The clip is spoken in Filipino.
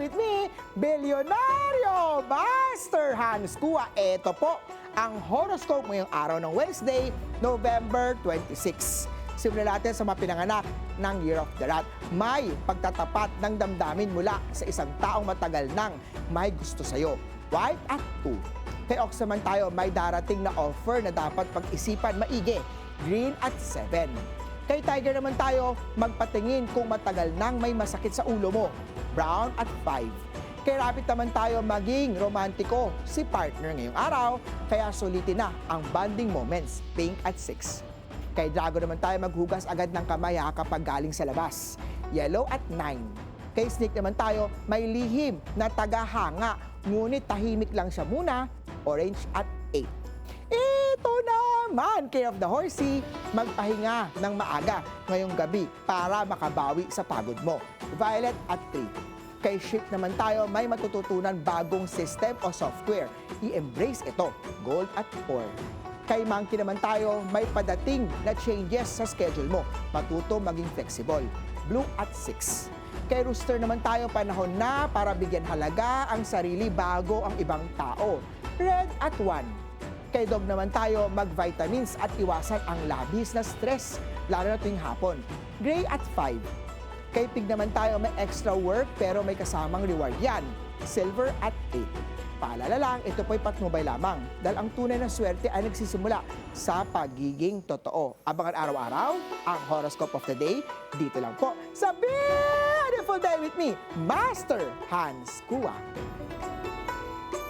with me, Bilyonaryo Master Hans Kua. Ito po ang horoscope ngayong araw ng Wednesday, November 26. Simulan natin sa mga pinanganak ng Year of the Rat. May pagtatapat ng damdamin mula sa isang taong matagal nang may gusto sa'yo. White at 2. Kay Ox naman tayo, may darating na offer na dapat pag-isipan maigi. Green at 7. Kay Tiger naman tayo, magpatingin kung matagal nang may masakit sa ulo mo. Brown at 5. Kay Rabbit naman tayo, maging romantiko si partner ngayong araw, kaya sulitin na ang bonding moments. Pink at 6. Kay Drago naman tayo, maghugas agad ng kamay kapag galing sa labas. Yellow at 9. Kay Snake naman tayo, may lihim na tagahanga, ngunit tahimik lang siya muna. Orange at 8. Ito naman, King of the Horsey, magpahinga ng maaga ngayong gabi para makabawi sa pagod mo. Violet at 3. Kay Ship naman tayo, may matututunan bagong system o software. I-embrace ito. Gold at 4. Kay Monkey naman tayo, may padating na changes sa schedule mo. Matuto maging flexible. Blue at 6. Kay Rooster naman tayo, panahon na para bigyan halaga ang sarili bago ang ibang tao. Red at 1. Kay Dog naman tayo, mag-vitamins at iwasan ang labis na stress, lalo na tuwing hapon. Gray at 5. Kay Pig naman tayo, may extra work pero may kasamang reward yan. Silver at 8. Paalala lang, ito po'y patnubay lamang dahil ang tunay na swerte ay nagsisimula sa pagiging totoo. Abangan araw-araw ang horoscope of the day dito lang po sa Beautiful Day with me, Master Hans Kua.